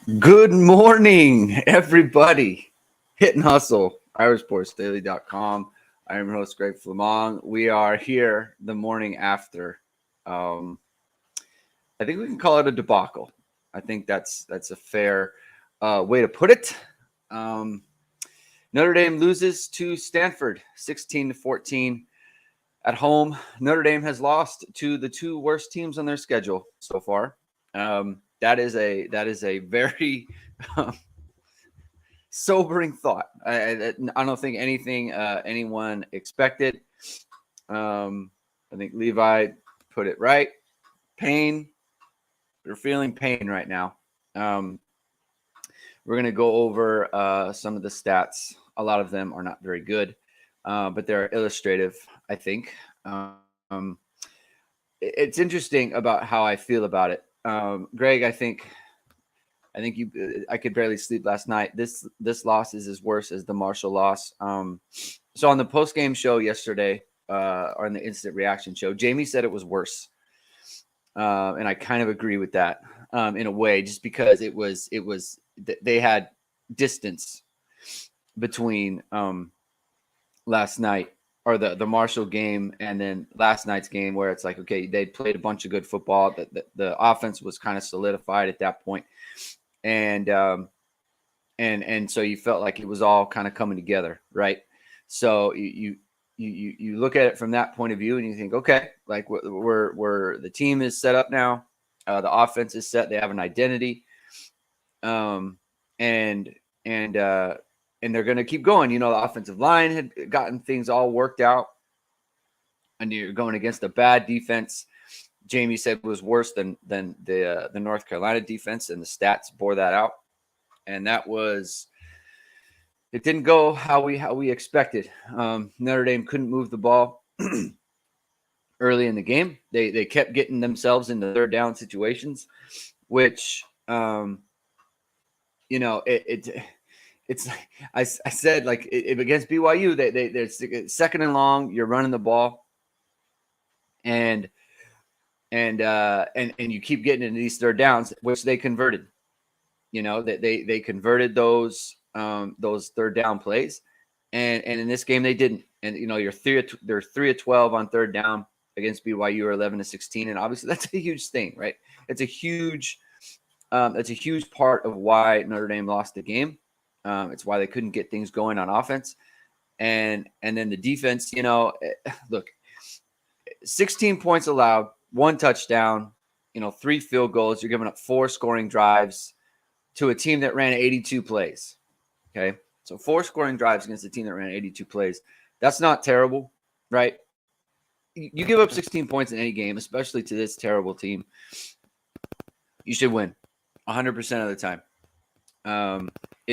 Good morning, everybody. Hit and hustle, irishsportsdaily.com. I am your host, Greg Flamong. We are here the morning after. I think we can call it a debacle. I think that's a fair way to put it. Um, Notre Dame loses to Stanford 16-14 at home. Notre Dame has lost to the two worst teams on their schedule so far. That is a very sobering thought. I don't think anyone expected. I think Levi put it right. Pain. We're feeling pain right now. We're going to go over some of the stats. A lot of them are not very good, but they're illustrative, I think. It's interesting about how I feel about it. Greg, I think I could barely sleep last night. This loss is as worse as the Marshall loss. So on the post game show yesterday, or in the instant reaction show, Jamie said it was worse, and I kind of agree with that in a way, just because they had distance between last night or the Marshall game and then last night's game, where it's like, okay, they played a bunch of good football. The offense was kind of solidified at that point. And so you felt like it was all kind of coming together, right? So you look at it from that point of view, and you think, okay, like we're the team is set up now, the offense is set, they have an identity, and they're going to keep going. The offensive line had gotten things all worked out, and you're going against a bad defense. Jamie said was worse than the North Carolina defense, and the stats bore that out. And it didn't go how we expected. Notre Dame couldn't move the ball early in the game. They kept getting themselves into third down situations, which it's I said, like, if against BYU, they're second and long, you're running the ball, and you keep getting into these third downs, which they converted. They converted those third down plays, and in this game they didn't. And they're 3 of 12 on third down against BYU, or 11 of 16, and obviously that's a huge thing, right? It's a huge part of why Notre Dame lost the game. It's why they couldn't get things going on offense, and then the defense. Look, 16 points allowed, 1 touchdown, 3 field goals. You're giving up 4 scoring drives to a team that ran 82 plays. Okay. So 4 scoring drives against a team that ran 82 plays. That's not terrible, right? You give up 16 points in any game, especially to this terrible team, you should win 100% of the time.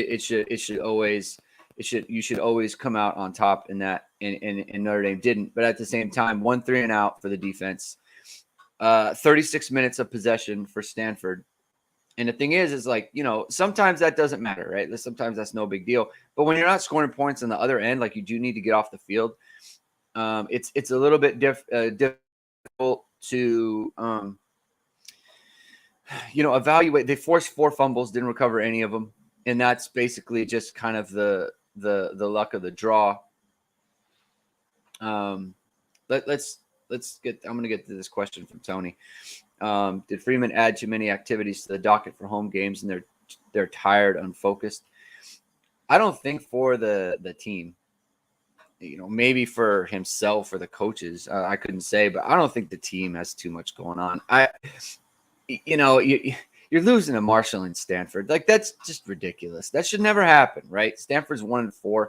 You should always come out on top in that, and Notre Dame didn't. But at the same time, 1 3 and out for the defense. 36 minutes of possession for Stanford. And the thing is like, sometimes that doesn't matter, right? Sometimes that's no big deal. But when you're not scoring points on the other end, like, you do need to get off the field. It's a little bit difficult to evaluate. They forced 4 fumbles, didn't recover any of them, and that's basically just kind of the luck of the draw. Let's get. I'm going to get to this question from Tony. Did Freeman add too many activities to the docket for home games, and they're tired, unfocused? I don't think for the team. Maybe for himself or the coaches, I couldn't say, but I don't think the team has too much going on. You're losing to Marshall and Stanford. Like, that's just ridiculous. That should never happen, right? Stanford's 1-4.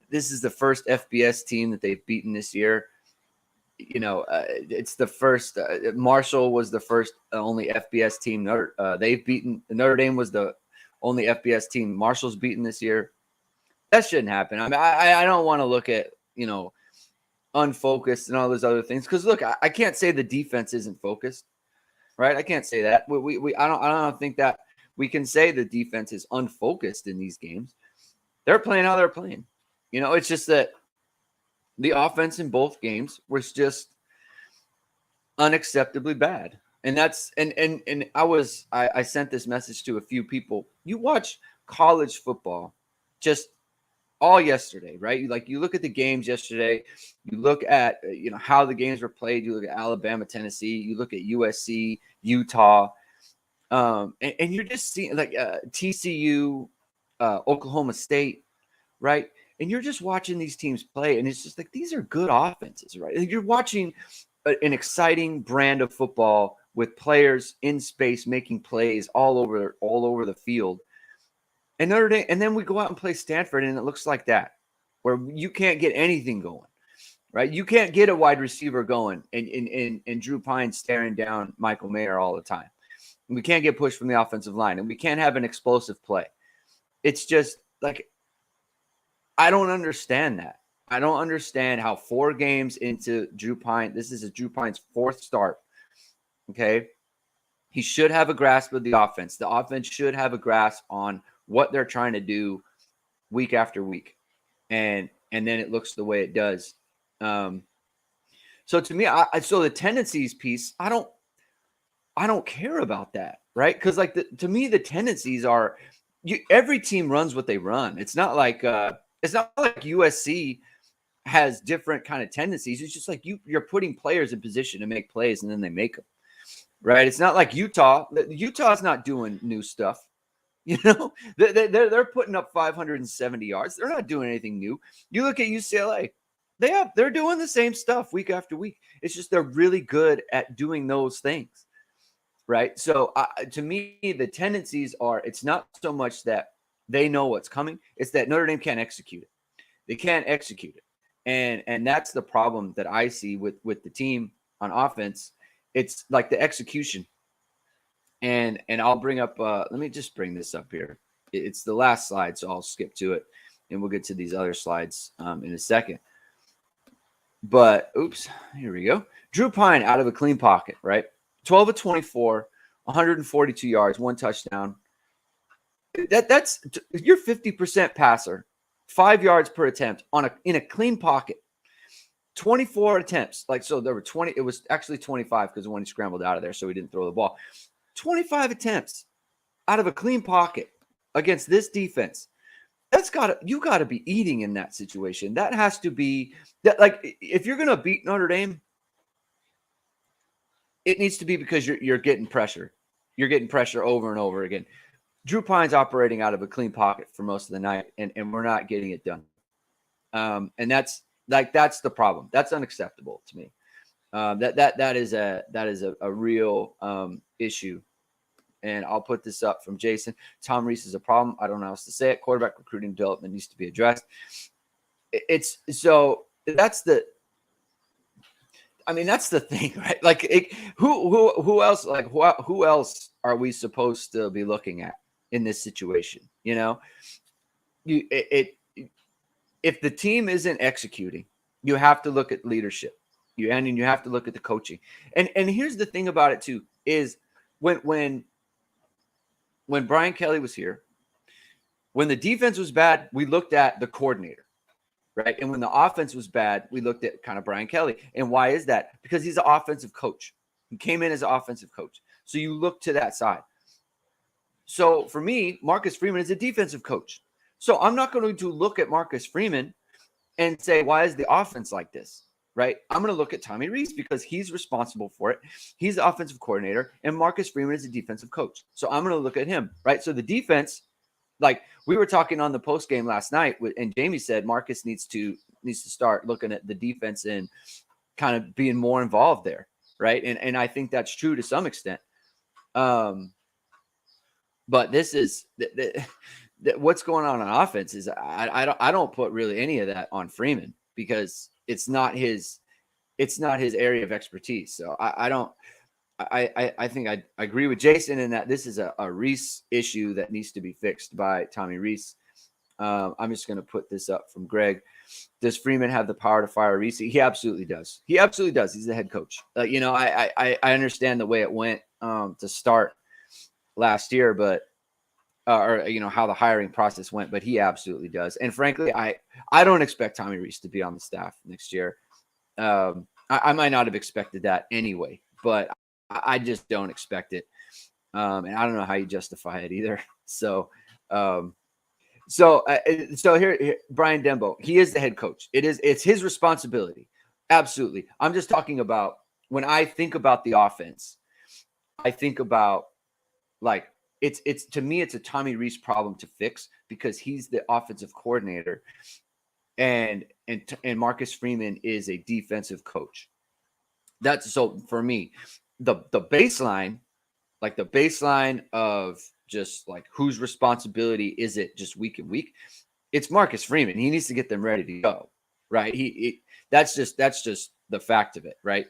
This is the first FBS team that they've beaten this year. It's the first. Marshall was the first only FBS team they've beaten. Notre Dame was the only FBS team Marshall's beaten this year. That shouldn't happen. I mean, I don't want to look at unfocused and all those other things, because look, I can't say the defense isn't focused, right? I can't say that. I don't think that we can say the defense is unfocused in these games. They're playing how they're playing. It's just that the offense in both games was just unacceptably bad. And that's and I sent this message to a few people. You watch college football just all yesterday, right? You look at the games yesterday, you look at how the games were played, you look at Alabama, Tennessee, you look at USC, Utah, and you're just seeing like TCU, Oklahoma State, right? And you're just watching these teams play, and it's just like these are good offenses, right? You're watching an exciting brand of football with players in space making plays all over the field. And Notre Dame, and then we go out and play Stanford, and it looks like that, where you can't get anything going, right? You can't get a wide receiver going, and Drew Pine staring down Michael Mayer all the time. And we can't get pushed from the offensive line, and we can't have an explosive play. It's just like I don't understand that. I don't understand how 4 games into Drew Pine, this is Drew Pine's 4th start. Okay. He should have a grasp of the offense. The offense should have a grasp on what they're trying to do week after week. And then it looks the way it does. So to me, so the tendencies piece, I don't care about that. Right. Cause like to me, the tendencies are every team runs what they run. It's not like USC has different kind of tendencies. It's just like you're putting players in position to make plays and then they make them, right? It's not like Utah. Utah's not doing new stuff. They're putting up 570 yards. They're not doing anything new. You look at UCLA. They're doing the same stuff week after week. It's just they're really good at doing those things, right? So to me, the tendencies are it's not so much that they know what's coming. It's that Notre Dame can't execute it. They can't execute it. And that's the problem that I see with the team on offense. It's like the execution. And I'll bring up let me just bring this up here. It's the last slide, so I'll skip to it and we'll get to these other slides in a second. But oops, here we go. Drew Pine out of a clean pocket, right? 12 of 24, 142 yards, 1 touchdown. That's you're 50% passer. 5 yards per attempt in a clean pocket. 24 attempts. Like, so there were 20. It was actually 25 because when he scrambled out of there, so he didn't throw the ball. 25 attempts out of a clean pocket against this defense. You got to be eating in that situation. That has to be that. Like, if you're going to beat Notre Dame, it needs to be because you're getting pressure. You're getting pressure over and over again. Drew Pine's operating out of a clean pocket for most of the night, and we're not getting it done. And that's the problem. That's unacceptable to me. That is a real issue. And I'll put this up from Jason. Tom Rees is a problem. I don't know how else to say it. Quarterback recruiting development needs to be addressed. That's the thing, right? Like, who else? Like, who else are we supposed to be looking at in this situation? If the team isn't executing, you have to look at leadership. You have to look at the coaching. And here's the thing about it too is when Brian Kelly was here, when the defense was bad, we looked at the coordinator, right? And when the offense was bad, we looked at kind of Brian Kelly. And why is that? Because he's an offensive coach. He came in as an offensive coach. So you look to that side. So for me, Marcus Freeman is a defensive coach. So I'm not going to look at Marcus Freeman and say, why is the offense like this? Right? I'm going to look at Tommy Rees because he's responsible for it. He's the offensive coordinator, and Marcus Freeman is a defensive coach. So I'm going to look at him, right? So the defense, like we were talking on the post game last night, and Jamie said Marcus needs to start looking at the defense and kind of being more involved there, right? And I think that's true to some extent. But this is what's going on offense is I don't put really any of that on Freeman because it's not his area of expertise. So I think I agree with Jason in that this is a Rees issue that needs to be fixed by Tommy Rees. I'm just going to put this up from Greg. Does Freeman have the power to fire Rees? He absolutely does. He absolutely does. He's the head coach. I understand the way it went to start last year, but how the hiring process went, but he absolutely does. And frankly, I don't expect Tommy Rees to be on the staff next year. I might not have expected that anyway, but I just don't expect it. And I don't know how you justify it either. So, um, so here, Brian Dembo, he is the head coach. It's his responsibility. Absolutely. I'm just talking about when I think about the offense, I think about like it's to me, it's a Tommy Rees problem to fix because he's the offensive coordinator and Marcus Freeman is a defensive coach. That's so for me, the baseline, like the baseline of just like whose responsibility is it just week and week? It's Marcus Freeman. He needs to get them ready to go, right? That's just the fact of it, right?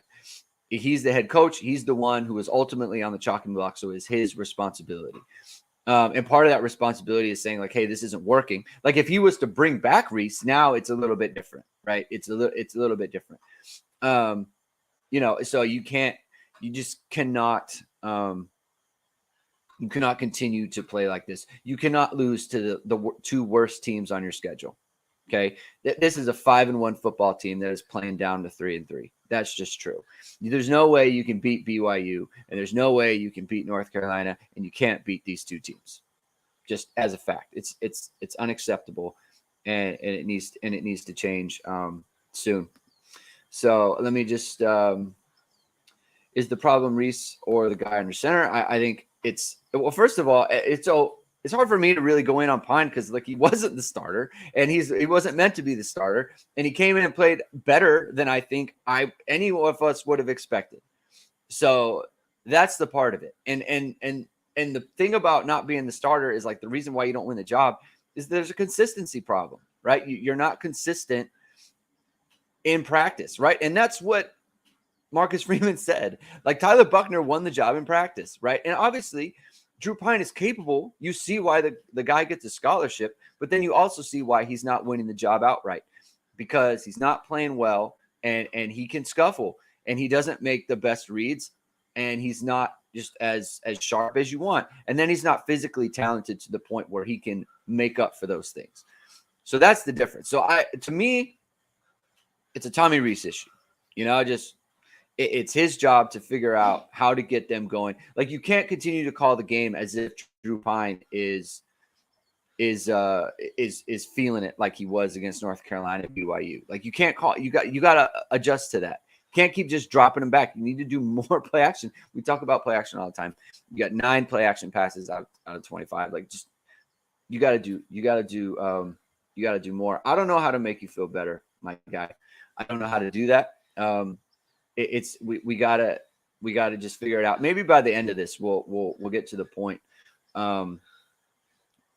He's the head coach. He's the one who is ultimately on the chopping block, so it's his responsibility. And part of that responsibility is saying like, hey, this isn't working. Like if he was to bring back Reese, now it's a little bit different, right? It's a little bit different. So you just cannot, you cannot continue to play like this. You cannot lose to the two worst teams on your schedule. Okay. This is a 5-1 football team that is playing down to 3-3. That's just true. There's no way you can beat BYU, and there's no way you can beat North Carolina, and you can't beat these two teams. Just as a fact, it's unacceptable, and it needs to change soon. So let me just is the problem Reese or the guy under center? I think first of all, it's hard for me to really go in on Pine because like he wasn't the starter and he wasn't meant to be the starter, and he came in and played better than I think any of us would have expected. So that's the part of it. And the thing about not being the starter is like the reason why you don't win the job is there's a consistency problem, right? You're not consistent in practice, right? And that's what Marcus Freeman said. Like Tyler Buckner won the job in practice, right? And obviously Drew Pine is capable. You see why the guy gets a scholarship, but then you also see why he's not winning the job outright because he's not playing well and he can scuffle and he doesn't make the best reads and he's not just as sharp as you want. And then he's not physically talented to the point where he can make up for those things. So that's the difference. So to me, it's a Tommy Rees issue. It's his job to figure out how to get them going. Like you can't continue to call the game as if Drew Pine is feeling it like he was against North Carolina BYU. Like you can't call. You got to adjust to that. Can't keep just dropping them back. You need to do more play action. We talk about play action all the time. You got 9 play action passes out of 25. Like just you got to do more. I don't know how to make you feel better, my guy. I don't know how to do that. We gotta just figure it out. Maybe by the end of this, we'll get to the point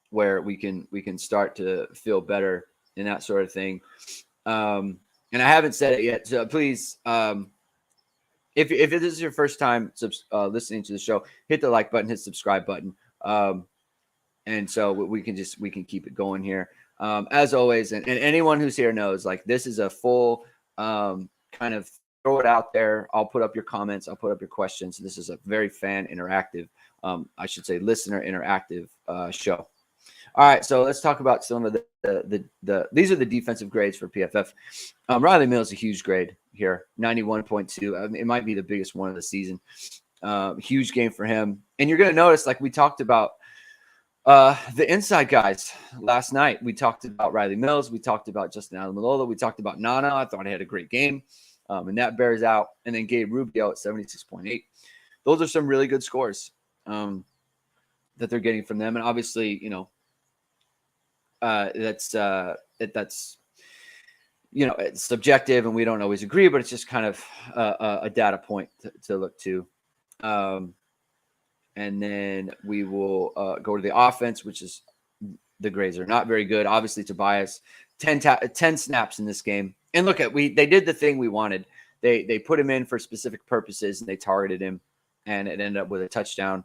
where we can start to feel better and that sort of thing. And I haven't said it yet, so please, if this is your first time listening to the show, hit the like button, hit the subscribe button, and so we can keep it going here. As always, and anyone who's here knows, like this is a full kind of throw it out there. I'll put up your comments. I'll put up your questions. This is a very fan interactive, I should say listener interactive show. All right, so let's talk about some of the these are the defensive grades for PFF. Riley Mills is a huge grade here, 91.2. I mean, it might be the biggest one of the season. Huge game for him. And you're going to notice, like we talked about the inside guys last night. We talked about Riley Mills. We talked about Justin Alamalola. We talked about Nana. I thought he had a great game. And that bears out. And then Gabe Rubio at 76.8. Those are some really good scores that they're getting from them. And obviously, that's it's subjective and we don't always agree, but it's just kind of a data point to look to. And then we will go to the offense, which is the grades are not very good. Obviously, Tobias, 10 snaps in this game. And look they did the thing we wanted. They put him in for specific purposes and they targeted him, and it ended up with a touchdown.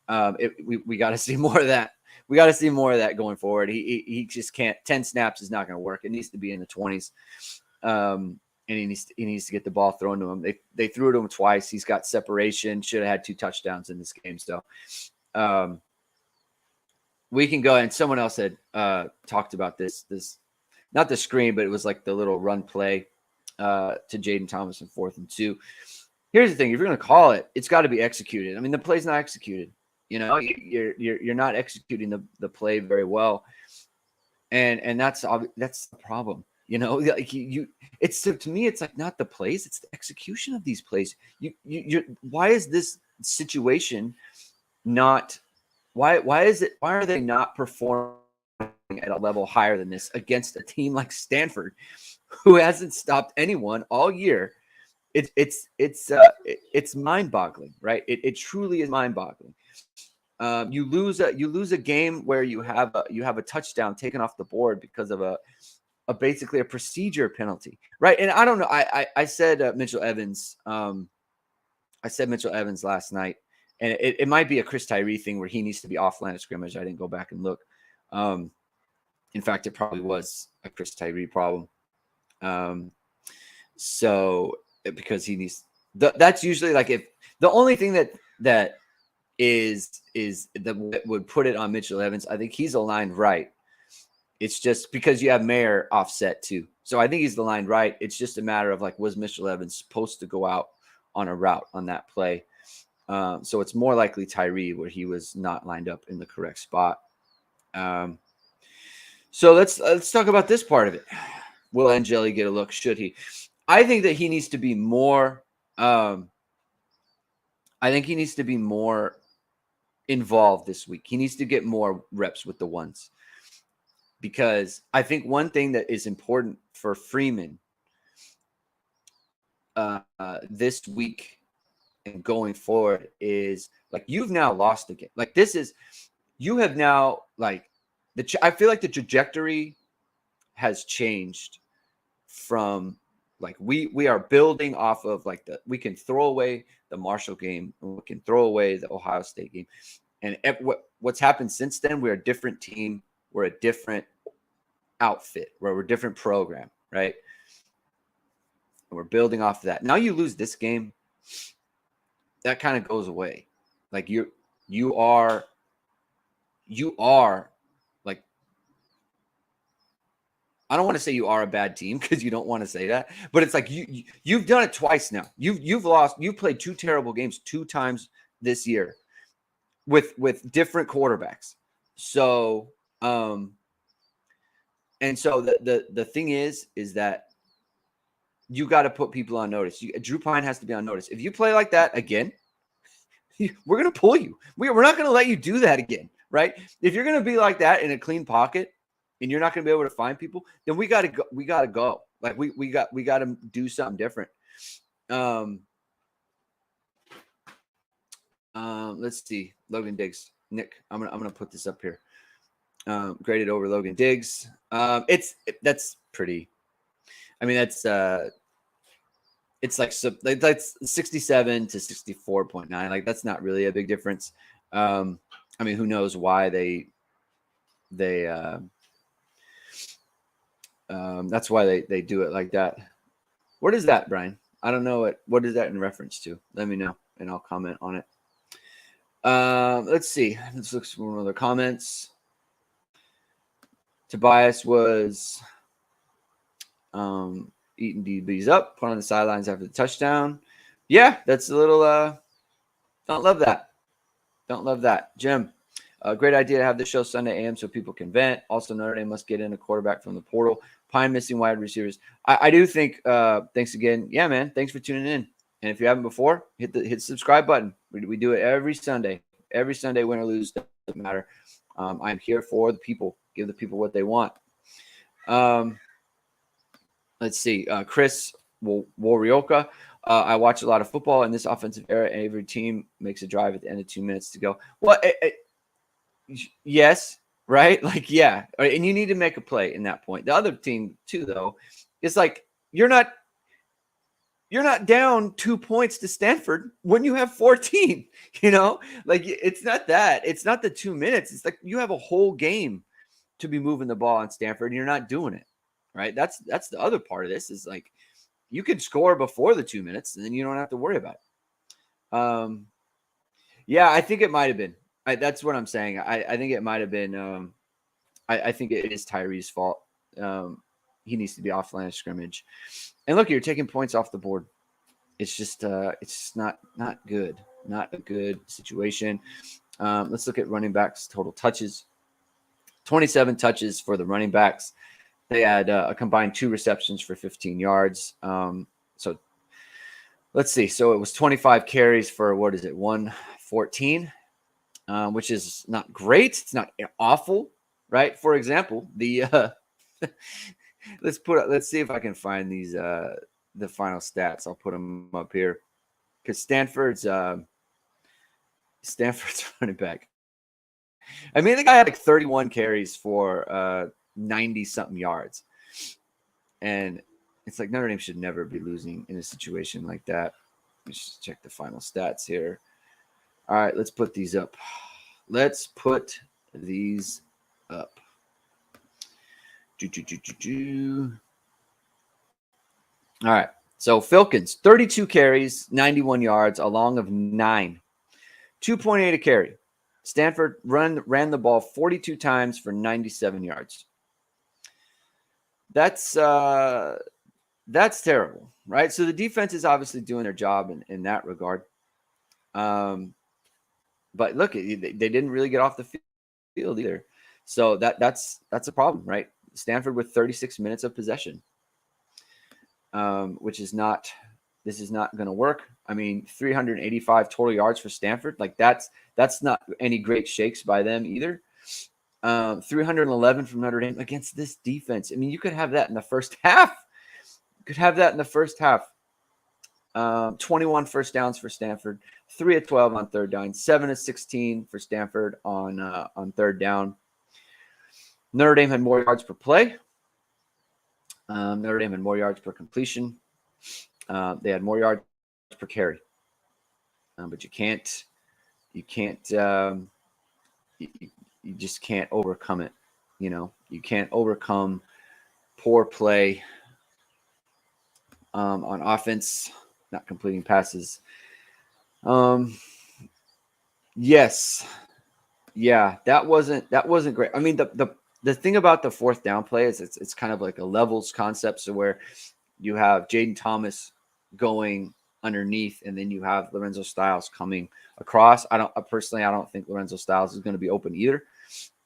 We got to see more of that. We got to see more of that going forward. He just can't. 10 snaps is not going to work. It needs to be in the 20s. And he needs to get the ball thrown to him. They threw it to him twice. He's got separation. Should have had 2 touchdowns in this game. So we can go. And someone else had talked about this not the screen, but it was like the little run play to Jaden Thomas in 4th and 2. Here's the thing: if you're going to call it, it's got to be executed. I mean, the play's not executed. You're not executing the play very well, and that's the problem. Like it's to me, it's like not the plays, it's the execution of these plays. Why is this situation not? Why are they not performing at a level higher than this against a team like Stanford, who hasn't stopped anyone all year? It's mind-boggling, right? It truly is mind-boggling. You lose a game where you have a touchdown taken off the board because of a basically a procedure penalty, right? And I don't know. I said Mitchell Evans. I said Mitchell Evans last night, and it might be a Chris Tyree thing where he needs to be off line of scrimmage. I didn't go back and look. In fact, it probably was a Chris Tyree problem. So because he needs that's usually like if the only thing that is that would put it on Mitchell Evans. I think he's aligned right. It's just because you have Mayer offset too. So I think he's aligned right. It's just a matter of like, was Mitchell Evans supposed to go out on a route on that play? So it's more likely Tyree where he was not lined up in the correct spot. So let's talk about this part of it. Will Angeli get a look? Should he? I think that he needs to be more. I think he needs to be more involved this week. He needs to get more reps with the ones, because I think one thing that is important for Freeman this week and going forward is like you've now lost again. Like you have now like I feel like the trajectory has changed from like we are building off of like we can throw away the Marshall game and we can throw away the Ohio State game, and what's happened since then, we're a different team, we're a different outfit, we're a different program, right? And we're building off of that. Now you lose this game, that kind of goes away. Like you are like, I don't want to say you are a bad team because you don't want to say that, but it's like you've done it twice now. You've played two terrible games 2 times this year with different quarterbacks. So and so the thing is that you got to put people on notice. Drew Pine has to be on notice. If you play like that again, we're going to pull you. We're not going to let you do that again, right? If you're going to be like that in a clean pocket and you're not going to be able to find people, then we got to go. We got to go. Like we got to do something different. Let's see. Logan Diggs. Nick, I'm gonna put this up here. Graded over Logan Diggs. That's pretty. I mean, it's like that's 67 to 64.9. Like that's not really a big difference. I mean, who knows why they that's why they do it like that. What is that, Brian? I don't know what is that in reference to? Let me know and I'll comment on it. Let's see. Let's look for some other comments. Tobias was eating DBs up, put on the sidelines after the touchdown. Yeah, that's a little don't love that. Don't love that. Jim, great idea to have the show Sunday AM so people can vent. Also, Notre Dame must get in a quarterback from the portal. Pine missing wide receivers. I do think thanks again. Yeah, man. Thanks for tuning in. And if you haven't before, hit the subscribe button. We do it every Sunday. Every Sunday, win or lose, doesn't matter. I'm here for the people. Give the people what they want. Let's see. Chris Warioka. I watch a lot of football in this offensive era. Every team makes a drive at the end of 2 minutes to go. Well, yes, right? Like, yeah. And you need to make a play in that point. The other team, too, though, is like you're not down 2 points to Stanford when you have 14, like it's not that. It's not the 2 minutes. It's like you have a whole game to be moving the ball on Stanford and you're not doing it, right? That's the other part of this is like you could score before the 2 minutes and then you don't have to worry about it. Yeah, I think it might have been. That's what I'm saying. I think it might have been. I think it is Tyree's fault. He needs to be off line of scrimmage. And look, you're taking points off the board. it's just not good, not a good situation. Let's look at running backs total touches. 27 touches for the running backs. They had a combined 2 receptions for 15 yards. So let's see. So it was 25 carries for, 114, which is not great. It's not awful, right? For example, let's see if I can find these the final stats. I'll put them up here because Stanford's running back. I mean, the guy had like 31 carries for 90 something yards, and it's like Notre Dame should never be losing in a situation like that. Let's just check the final stats here. All right, let's put these up. Let's put these up. All right. So Filkins, 32 carries, 91 yards, a long of 9. 2.8 a carry. Stanford ran the ball 42 times for 97 yards. That's terrible, right? So the defense is obviously doing their job in that regard. But look, they didn't really get off the field either. So that's a problem, right? Stanford with 36 minutes of possession, which is not – this is not going to work. I mean, 385 total yards for Stanford. Like that's not any great shakes by them either. 311 from Notre Dame against this defense. I mean, you could have that in the first half. 21 first downs for Stanford, 3 of 12 on third down, 7 of 16 for Stanford on third down. Notre Dame had more yards per play. Notre Dame had more yards per completion. They had more yards per carry. But you just can't overcome it. You know, you can't overcome poor play on offense, not completing passes. Yes. Yeah, that wasn't great. I mean, the thing about the fourth down play is it's kind of like a levels concept. So where you have Jaden Thomas going underneath, and then you have Lorenzo Styles coming across. I don't think Lorenzo Styles is going to be open either.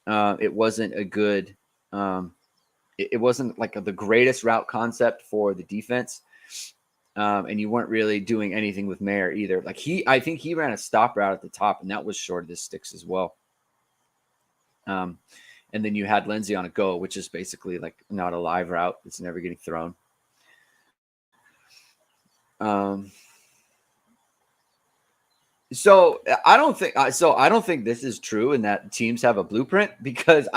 It wasn't a good. It wasn't like the greatest route concept for the defense. And you weren't really doing anything with Mayer either. Like I think he ran a stop route at the top, and that was short of the sticks as well. And then you had Lindsey on a go, which is basically like not a live route. It's never getting thrown. So I don't think this is true and that teams have a blueprint, because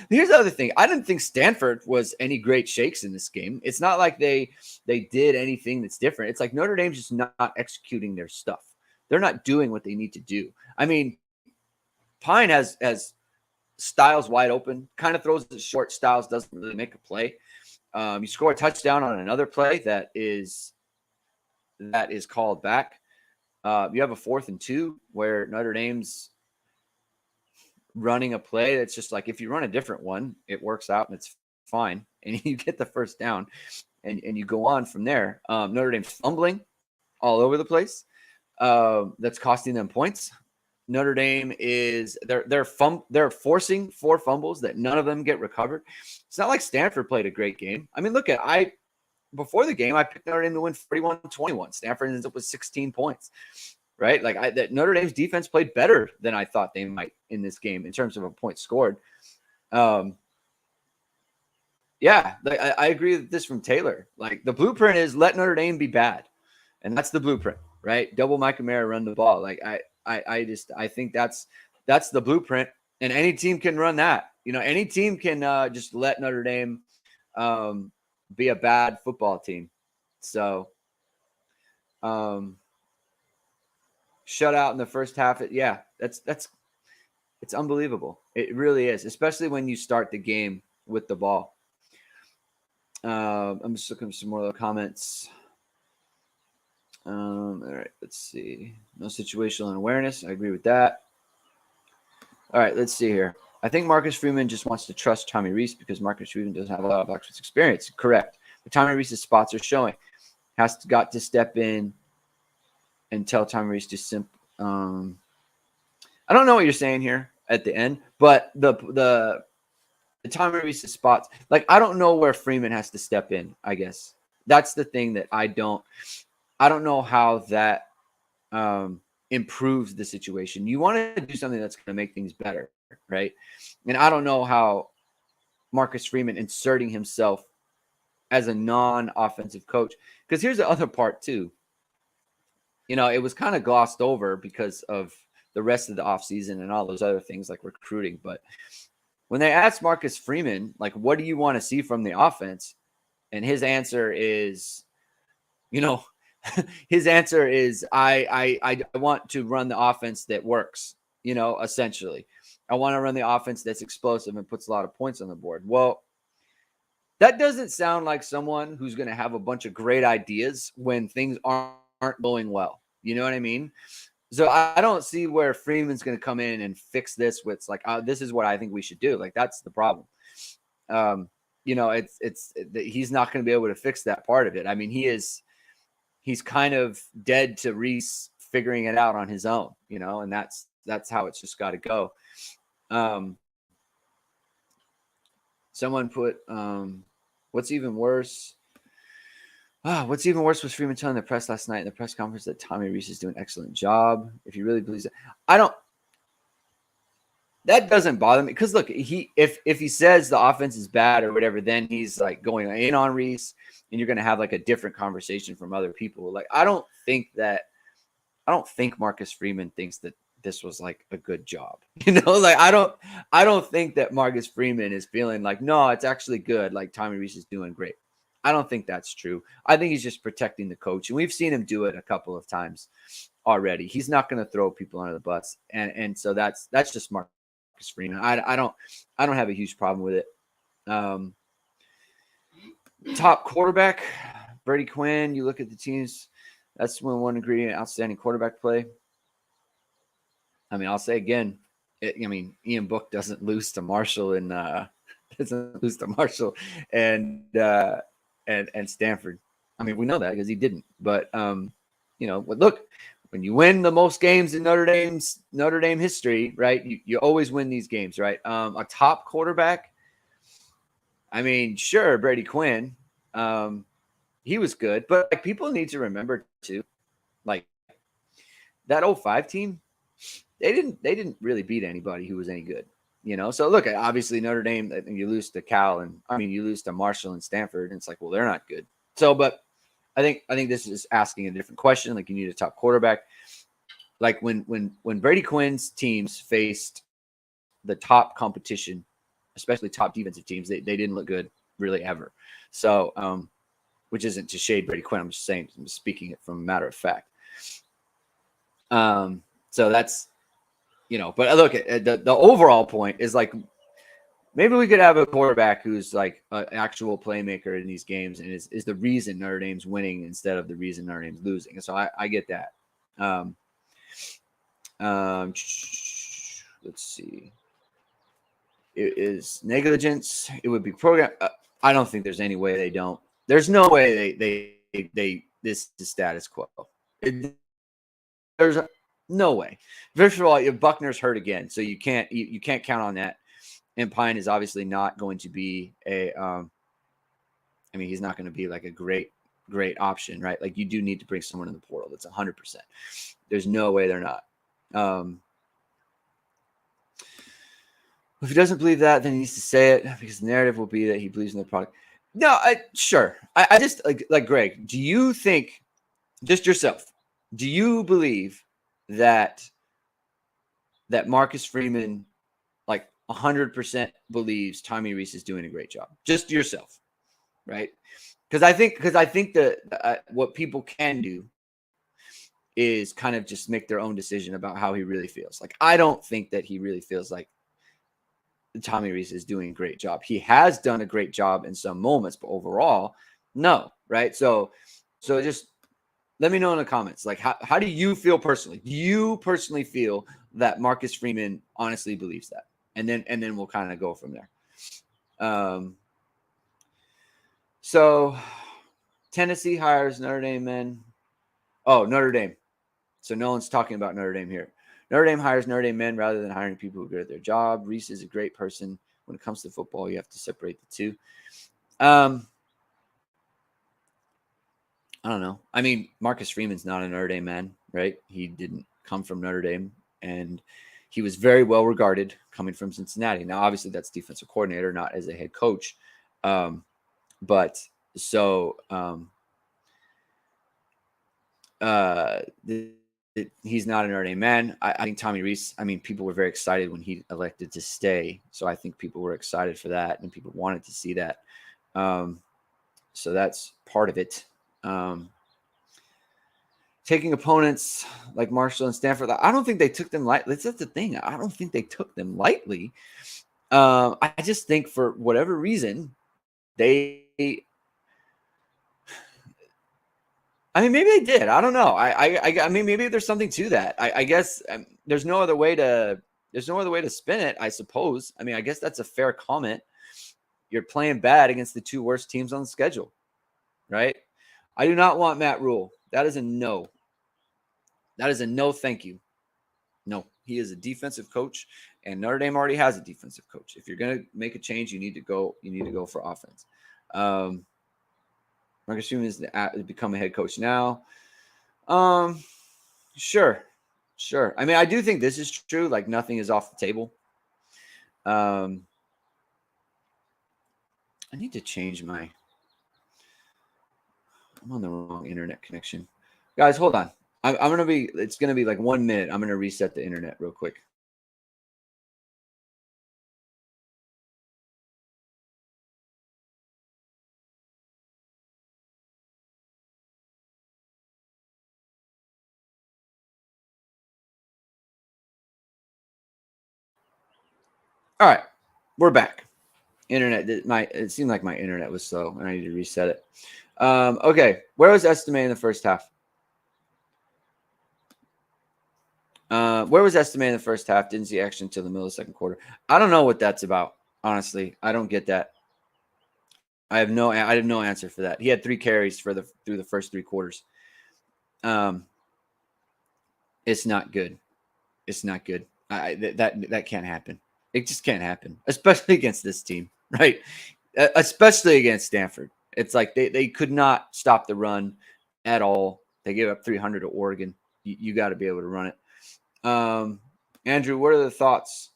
here's the other thing. I didn't think Stanford was any great shakes in this game. It's not like they did anything that's different. It's like Notre Dame's just not executing their stuff. They're not doing what they need to do. I mean, Pine has Styles wide open, kind of throws it short. Styles doesn't really make a play. You score a touchdown on another play that is called back. You have a 4th and 2 where Notre Dame's running a play that's just like, if you run a different one, it works out and it's fine. And you get the first down and you go on from there. Notre Dame's fumbling all over the place. That's costing them points. Notre Dame is they're forcing 4 fumbles that none of them get recovered. It's not like Stanford played a great game. I mean, look at before the game, I picked Notre Dame to win 41-21. Stanford ends up with 16 points, right? Like that Notre Dame's defense played better than I thought they might in this game in terms of a point scored. Yeah, like I agree with this from Taylor. Like the blueprint is let Notre Dame be bad, and that's the blueprint, right? Double Micah Mayer, run the ball. Like I think that's the blueprint, and any team can run that. You know, any team can just let Notre Dame be a bad football team. So shut out in the first half. It's unbelievable. It really is, especially when you start the game with the ball. I'm just looking for some more comments. All right, let's see. No situational awareness. I agree with that. All right, let's see here. I think Marcus Freeman just wants to trust Tommy Rees because Marcus Freeman doesn't have a lot of Oxford's experience. Correct. But Tommy Rees's spots are showing. Got to step in and tell Tommy Reese to I don't know what you're saying here at the end, but the Tommy Reese's spots, like I don't know where Freeman has to step in. I guess that's the thing that I don't know how that improves the situation. You want to do something that's going to make things better, right? And I don't know how Marcus Freeman inserting himself as a non-offensive coach, because here's the other part too. It was kind of glossed over because of the rest of the offseason and all those other things like recruiting. But when they asked Marcus Freeman, like, what do you want to see from the offense? And his answer is, his answer is, I want to run the offense that works, essentially. I want to run the offense that's explosive and puts a lot of points on the board. Well, that doesn't sound like someone who's going to have a bunch of great ideas when things aren't going well. You know what I mean? So I don't see where Freeman's going to come in and fix this with like, this is what I think we should do. Like, that's the problem. He's not going to be able to fix that part of it. I mean, he's kind of dead to Reese figuring it out on his own, and that's how it's just got to go. Someone put, what's even worse? What's even worse was Freeman telling the press last night in the press conference that Tommy Reese is doing an excellent job. If he really believes it, that doesn't bother me, because look, if he says the offense is bad or whatever, then he's like going in on Reese, and you're going to have like a different conversation from other people. Like, I don't think Marcus Freeman thinks that this was like a good job. Like I don't think that Marcus Freeman is feeling like, no, it's actually good. Like, Tommy Reese is doing great. I don't think that's true. I think he's just protecting the coach, and we've seen him do it a couple of times already. He's not going to throw people under the bus, and so that's just Marcus Freeman. I don't have a huge problem with it. Top quarterback, Brady Quinn. You look at the teams. That's one ingredient: outstanding quarterback play. I mean, I'll say again. Ian Book doesn't lose to Marshall and and Stanford. I mean, we know that because he didn't. But look, when you win the most games in Notre Dame history, right? You always win these games, right? A top quarterback. I mean, sure, Brady Quinn. He was good, but like, people need to remember too, like, that 05 team, they didn't really beat anybody who was any good. So look, obviously Notre Dame, you lose to Cal, and you lose to Marshall and Stanford, and it's like, well, they're not good. So, but I think this is asking a different question. Like, you need a top quarterback. Like when Brady Quinn's teams faced the top competition, especially top defensive teams, they didn't look good really ever. So, which isn't to shade Brady Quinn. I'm just saying, I'm speaking it from a matter of fact. So that's, but look, the overall point is like, maybe we could have a quarterback who's like an actual playmaker in these games, and is the reason Notre Dame's winning instead of the reason Notre Dame's losing. And so I get that. Let's see. It is negligence. It would be program. I don't think there's any way they don't. There's no way they this is status quo. There's no way. First of all, Buckner's hurt again, so you can't count on that. And Pine is obviously not going to be he's not going to be like a great option, right? Like, you do need to bring someone in the portal. That's 100%. There's no way they're not. If he doesn't believe that, then he needs to say it, because the narrative will be that he believes in the product. No, sure. I just like Greg, do you think, just yourself, do you believe that Marcus Freeman, like, 100% believes Tommy Reese is doing a great job? Just yourself, right? Because I think that what people can do is kind of just make their own decision about how he really feels. Like, I don't think that he really feels like Tommy Reese is doing a great job. He has done a great job in some moments, but overall, no, right? So just let me know in the comments, like, how do you feel personally? Do you personally feel that Marcus Freeman honestly believes that? And then we'll kind of go from there. So Tennessee hires Notre Dame men. Oh, Notre Dame. So no one's talking about Notre Dame here. Notre Dame hires Notre Dame men rather than hiring people who are good at their job. Reese is a great person. When it comes to football, you have to separate the two. I don't know. I mean, Marcus Freeman's not a Notre Dame man, right? He didn't come from Notre Dame, and he was very well regarded coming from Cincinnati. Now, obviously, that's defensive coordinator, not as a head coach. But so he's not a Notre Dame man. I think Tommy Reese, I mean, people were very excited when he elected to stay. So I think people were excited for that, and people wanted to see that. So that's part of it. Taking opponents like Marshall and Stanford, I don't think they took them lightly. That's the thing. I don't think they took them lightly. I just think for whatever reason, I mean, maybe they did. I don't know. I mean, maybe there's something to that. I guess there's no other way to spin it, I suppose. I mean, I guess that's a fair comment. You're playing bad against the two worst teams on the schedule, right? I do not want Matt Rule. That is a no. That is a no, thank you. No, he is a defensive coach, and Notre Dame already has a defensive coach. If you're going to make a change, you need to go for offense. Marcus Freeman is become a head coach now. Sure. I mean, I do think this is true. Like, nothing is off the table. I need to change I'm on the wrong internet connection. Guys, hold on. It's going to be like 1 minute. I'm going to reset the internet real quick. All right, we're back. It seemed like my internet was slow, and I need to reset it. Okay, where was Estime in the first half? Where was Estime in the first half? Didn't see action until the middle of the second quarter. I don't know what that's about. Honestly, I don't get that. I have no answer for that. He had 3 carries through the first 3 quarters. It's not good. It's not good. That can't happen. It just can't happen, especially against this team, right? Especially against Stanford. It's like they could not stop the run at all. They gave up 300 to Oregon. You got to be able to run it. Andrew, what are the thoughts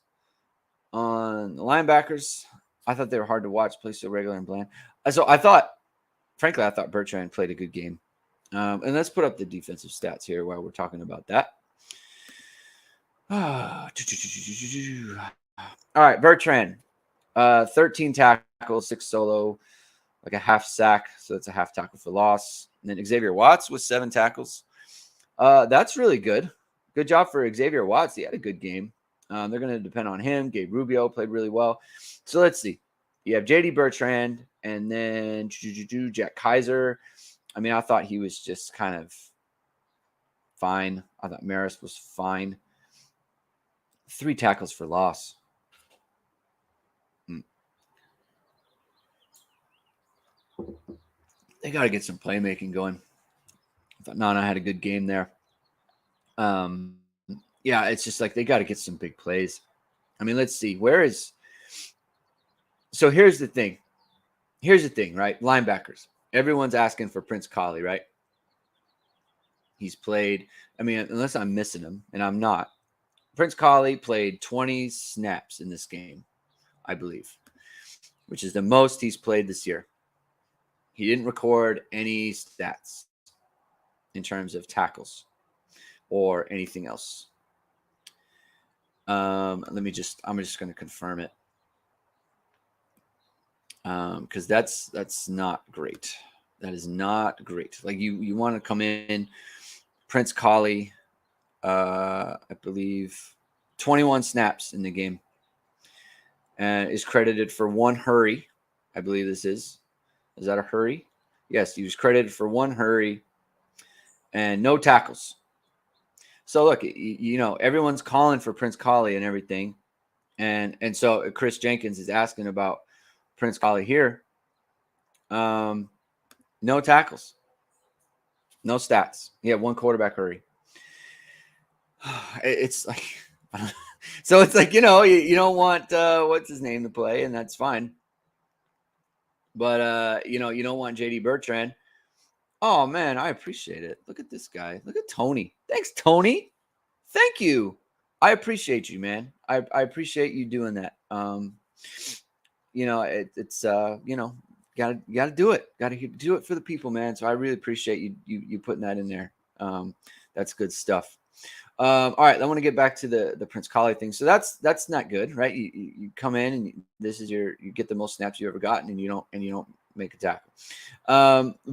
on the linebackers? I thought they were hard to watch, play so regular and bland. So I thought Bertrand played a good game. And let's put up the defensive stats here while we're talking about that. All right, Bertrand, 13 tackles, 6 solo, like a half sack. So that's a half tackle for loss. And then Xavier Watts with 7 tackles. That's really good. Good job for Xavier Watts. He had a good game. They're going to depend on him. Gabe Rubio played really well. So let's see. You have JD Bertrand and then Jack Kaiser. I mean, I thought he was just kind of fine. I thought Maris was fine. 3 tackles for loss. They got to get some playmaking going. I thought Nana had a good game there. Yeah, it's just like they got to get some big plays. I mean, let's see. So here's the thing. Right? Linebackers. Everyone's asking for Prince Collie, right? He's played, I mean, unless I'm missing him, and I'm not. Prince Collie played 20 snaps in this game, I believe, which is the most he's played this year. He didn't record any stats in terms of tackles or anything else. I'm just going to confirm it. Because that's not great. That is not great. Like you want to come in, Prince Collie, I believe 21 snaps in the game, and is credited for 1 hurry. I believe this is that a hurry? Yes, he was credited for 1 hurry and no tackles. So look, everyone's calling for Prince Collie and everything, and so Chris Jenkins is asking about Prince Collie here. No tackles, no stats. He had 1 quarterback hurry. It's like, so it's like, you don't want, what's his name to play, and that's fine. But, you don't want JD Bertrand. Oh, man, I appreciate it. Look at this guy. Look at Tony. Thanks, Tony. Thank you. I appreciate you, man. I appreciate you doing that. It's gotta do it. Gotta do it for the people, man. So I really appreciate you putting that in there. That's good stuff. All right, I want to get back to the Prince Collie thing. So that's not good, right? You come in and this is you get the most snaps you ever gotten, and you don't make a tackle.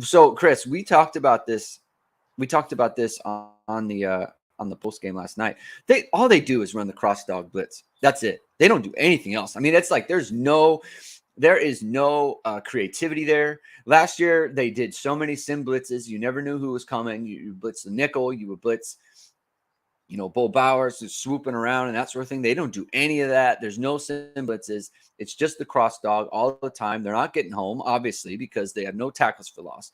So Chris, we talked about this. We talked about this on the post game last night. All they do is run the cross dog blitz. That's it. They don't do anything else. I mean, it's like there is no creativity there. Last year they did so many sim blitzes. You never knew who was coming. You blitz the nickel. You would blitz, Bo Bowers is swooping around and that sort of thing. They don't do any of that. There's no sim blitzes. It's just the cross dog all the time. They're not getting home, obviously, because they have no tackles for loss.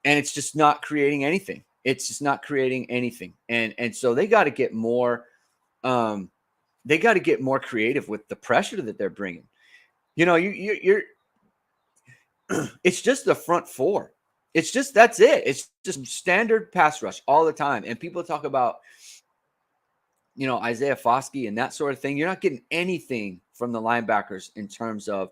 And it's just not creating anything. It's just not creating anything. And so they got to get more they got to get more creative with the pressure that they're bringing. You're it's just the front four. It's just, that's it. It's just standard pass rush all the time. And people talk about, Isaiah Foskey and that sort of thing. You're not getting anything from the linebackers in terms of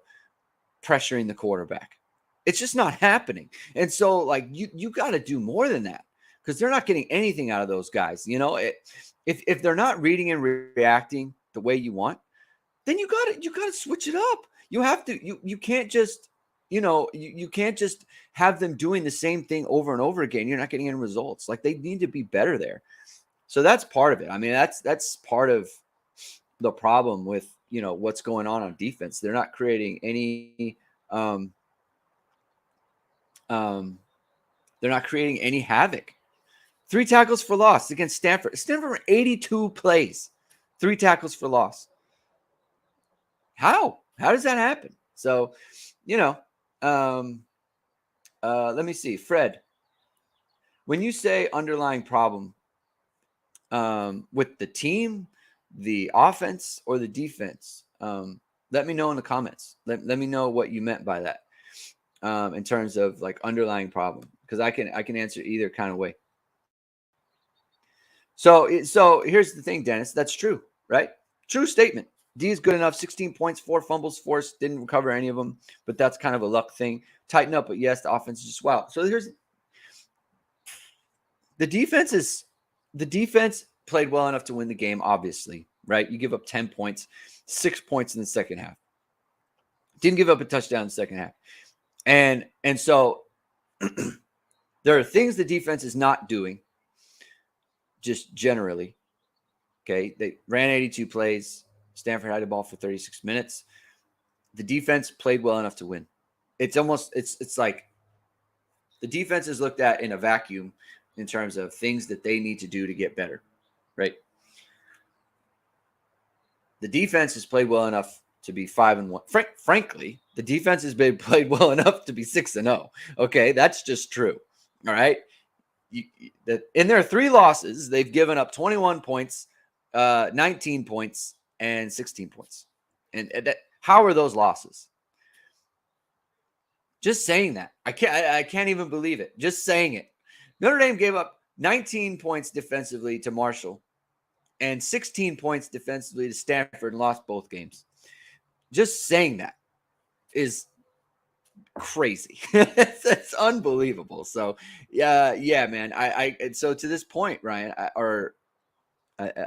pressuring the quarterback. It's just not happening. And so, like, you got to do more than that, because they're not getting anything out of those guys. If they're not reading and reacting the way you want, then you got to switch it up. You have to. You can't just you can't just have them doing the same thing over and over again. You're not getting any results. Like, they need to be better there. So that's part of it. I mean, that's part of the problem with what's going on defense. They're not creating any. They're not creating any havoc. 3 tackles for loss against Stanford. Stanford 82 plays, 3 tackles for loss. How does that happen? So, let me see. Fred, when you say underlying problem with the team, the offense, or the defense, let me know in the comments. Let me know what you meant by that in terms of like underlying problem, because I can answer either kind of way. So here's the thing, Dennis. That's true, right? True statement. D is good enough. 16 points, 4 fumbles forced. Didn't recover any of them, but that's kind of a luck thing. Tighten up, but yes, the offense is just wow. So here's the defense. The defense played well enough to win the game, obviously, right? You give up 10 points, 6 points in the second half. Didn't give up a touchdown in the second half. And so there are things the defense is not doing, just generally. Okay, they ran 82 plays. Stanford had the ball for 36 minutes. The defense played well enough to win. It's almost, it's like the defense is looked at in a vacuum in terms of things that they need to do to get better, right? The defense has played well enough to be 5-1. Frankly, the defense has been played well enough to be 6-0. Okay, that's just true. All right. In their 3 losses, they've given up 21 points, 19 points, and 16 points. And how are those losses? Just saying that. I can't even believe it. Just saying it. Notre Dame gave up 19 points defensively to Marshall and 16 points defensively to Stanford and lost both games. Just saying that is crazy. It's unbelievable. So yeah, man. So to this point, Ryan, I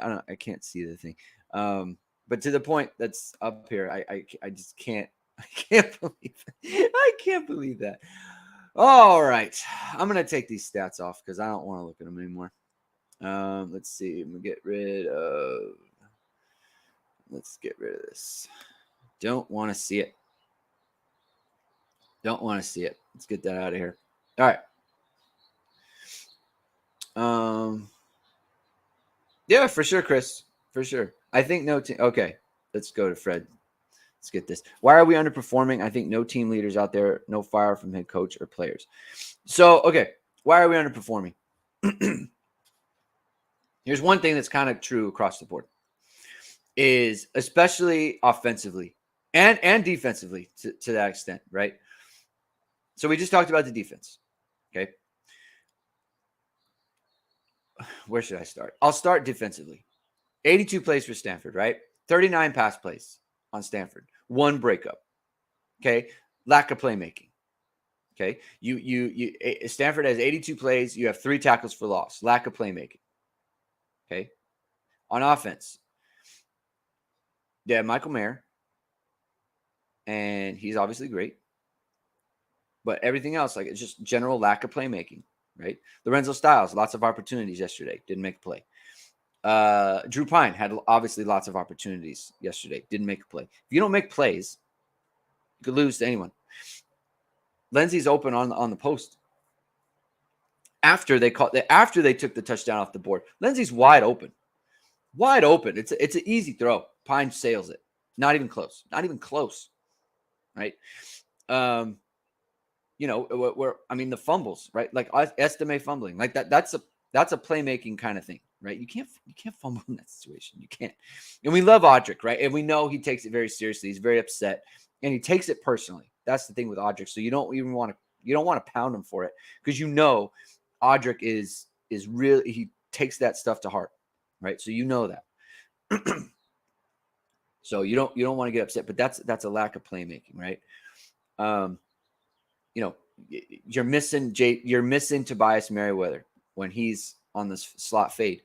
don't. I can't see the thing. But to the point that's up here, I just can't. I can't believe it. I can't believe that. All right, I'm gonna take these stats off because I don't want to look at them anymore. Let's see. I'm gonna get rid of. Let's get rid of this. Don't want to see it. Don't want to see it. Let's get that out of here. All right. Yeah, for sure, Chris. For sure. I think no team. Okay, let's go to Fred. Let's get this. Why are we underperforming? I think no team leaders out there, no fire from head coach or players. So, okay, why are we underperforming? Here's one thing that's kind of true across the board is especially offensively and defensively to that extent, right? So we just talked about the defense. Okay. Where should I start? I'll start defensively. 82 plays for Stanford, right? 39 pass plays on Stanford. 1 breakup. Okay. Lack of playmaking. Okay. Stanford has 82 plays. You have 3 tackles for loss. Lack of playmaking. Okay. On offense, yeah, Michael Mayer, and he's obviously great. But everything else, like, it's just general lack of playmaking, right? Lorenzo Styles, lots of opportunities yesterday, didn't make a play. Drew Pine had obviously lots of opportunities yesterday, didn't make a play. If you don't make plays, you could lose to anyone. Lindsey's open on the post. After they took the touchdown off the board, Lindsey's wide open. Wide open. It's an easy throw. Pine sails it. Not even close. Not even close. Right? The fumbles, right? Like Estime fumbling, like that's a playmaking kind of thing, right? You can't fumble in that situation. You can't. And we love Audric, right? And we know he takes it very seriously. He's very upset and he takes it personally. That's the thing with Audric. So you don't want to pound him for it because Audric is really, he takes that stuff to heart, right? So that. So you don't want to get upset, but that's a lack of playmaking, right? You're missing Tobias Merriweather when he's on this slot fade.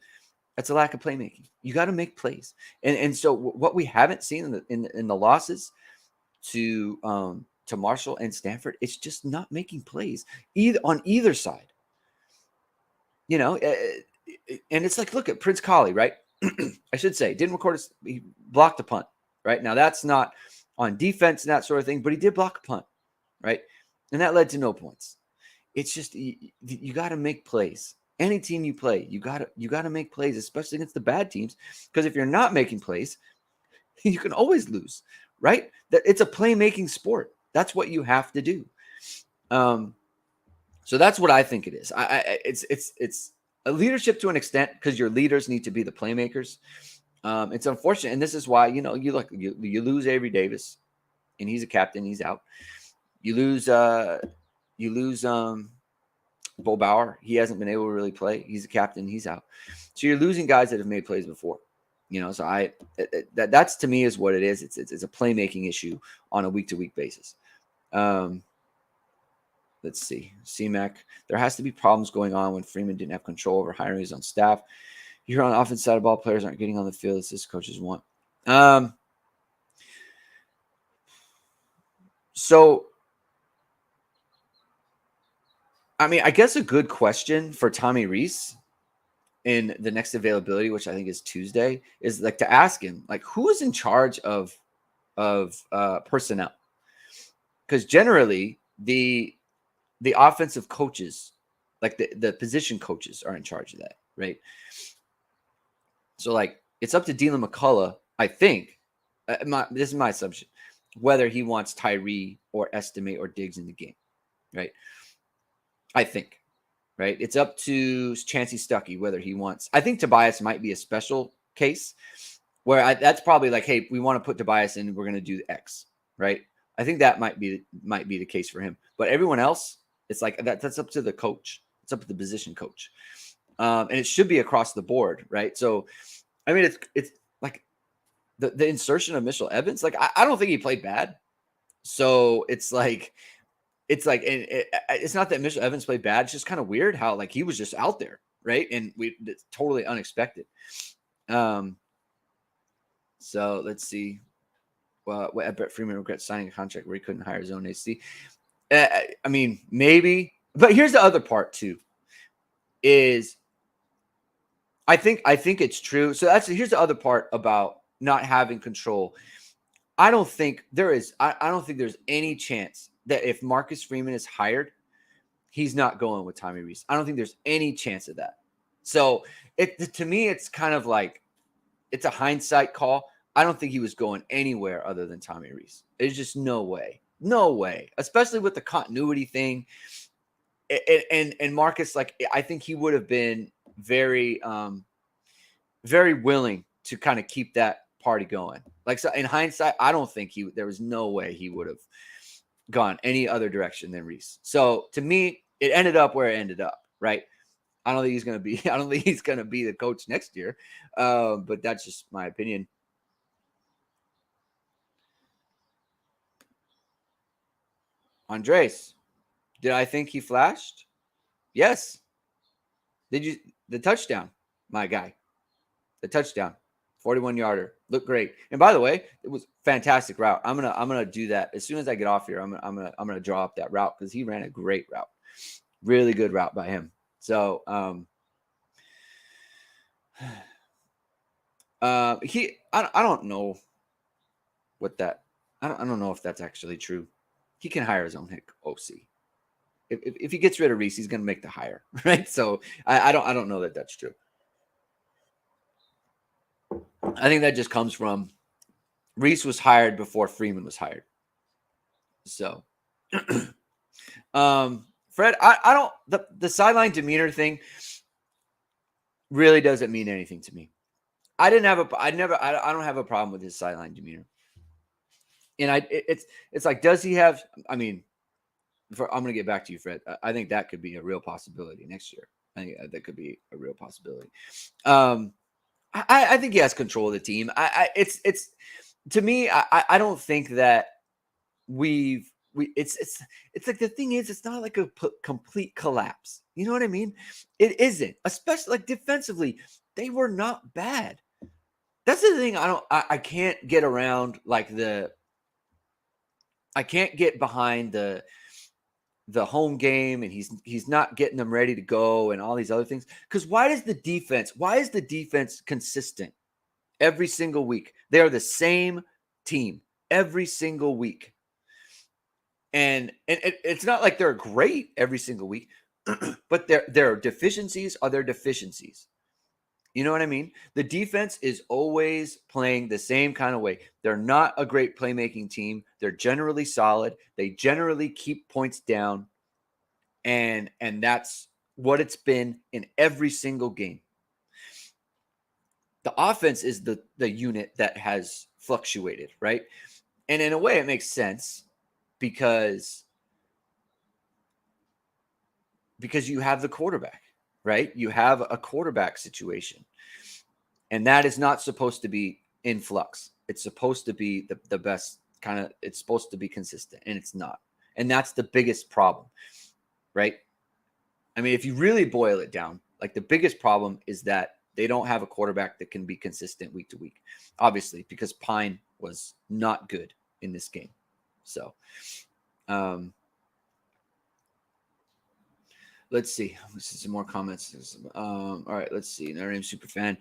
That's a lack of playmaking. You got to make plays, and so what we haven't seen in the losses to Marshall and Stanford, it's just not making plays on either side. And it's like, look at Prince Collie, right? I should say, didn't record he blocked a punt, right? Now that's not on defense and that sort of thing, but he did block a punt, right? And that led to no points. It's just you got to make plays. Any team you play, you got to make plays, especially against the bad teams. Because if you're not making plays, you can always lose, right? It's a playmaking sport. That's what you have to do. So that's what I think it is. It's a leadership to an extent because your leaders need to be the playmakers. It's unfortunate, and this is why you lose Avery Davis, and he's a captain. He's out. You lose Bo Bauer. He hasn't been able to really play. He's a captain. He's out. So you're losing guys that have made plays before. So that's to me is what it is. It's a playmaking issue on a week-to-week basis. Let's see. CMAC. There has to be problems going on when Freeman didn't have control over hiring his own staff. You're on the offensive side of the ball. Players aren't getting on the field as this coaches want. So, I guess a good question for Tommy Rees in the next availability, which I think is Tuesday, is like to ask him, like, who is in charge of personnel? Because generally the offensive coaches, like the position coaches, are in charge of that, right? So like it's up to Dylan McCullough, I think. This is my assumption, whether he wants Tyree or Estime or Diggs in the game, right? I think, right? It's up to Chancey Stuckey whether he wants. I think Tobias might be a special case where that's probably like, hey, we want to put Tobias in. We're going to do X, right? I think that might be the case for him. But everyone else, it's like that's up to the coach. It's up to the position coach, and it should be across the board, right? So, it's like the insertion of Mitchell Evans. Like I don't think he played bad. So it's not that Mitchell Evans played bad. It's just kind of weird how like he was just out there, right? And it's totally unexpected. So let's see. Well, I bet Freeman regrets signing a contract where he couldn't hire his own AC. Maybe. But here's the other part too. Is I think it's true. So here's the other part about not having control. I don't think there's any chance that if Marcus Freeman is hired, he's not going with Tommy Rees. I don't think there's any chance of that. So to me, it's kind of like it's a hindsight call. I don't think he was going anywhere other than Tommy Rees. There's just no way, especially with the continuity thing. And Marcus, like I think he would have been very very willing to kind of keep that party going. Like, so in hindsight, I don't think there was no way he would have gone any other direction than Reese. So to me, it ended up where it ended up, right? I don't think he's going to be the coach next year. But that's just my opinion. Andres, did I think he flashed? Yes. Did you? The touchdown, my guy. The touchdown, 41-yarder, looked great. And by the way, it was fantastic route. I'm gonna do that as soon as I get off here. I'm gonna draw up that route because he ran a great route, really good route by him. So I don't know what that. I don't know if that's actually true. He can hire his own head OC. If he gets rid of Reese, he's going to make the hire, right? So I don't know that that's true. I think that just comes from Reese was hired before Freeman was hired. So, Fred, I don't the sideline demeanor thing really doesn't mean anything to me. I don't have a problem with his sideline demeanor. And it's like, does he have? I mean, I'm going to get back to you, Fred. I think that could be a real possibility next year. I think that could be a real possibility. I think he has control of the team. It's to me. I don't think that it's like, the thing is, it's not like a complete collapse. You know what I mean? It isn't, especially like defensively. They were not bad. That's the thing. I can't get around I can't get behind the home game, and he's not getting them ready to go and all these other things. Because why is the defense consistent every single week? They are the same team every single week. And it's not like they're great every single week, but their deficiencies are their deficiencies. You know what I mean? The defense is always playing the same kind of way. They're not a great playmaking team. They're generally solid. They generally keep points down. And that's what it's been in every single game. The offense is the unit that has fluctuated, right? And in a way, it makes sense because you have the quarterback, right? You have a quarterback situation. And that is not supposed to be in flux. It's supposed to be the best kind of, it's supposed to be consistent, and it's not. And that's the biggest problem, right? I mean, if you really boil it down, like, the biggest problem is that they don't have a quarterback that can be consistent week to week, obviously, because Pine was not good in this game. So, let's see. Let's see some more comments. All right, let's see. Notre Dame Superfan.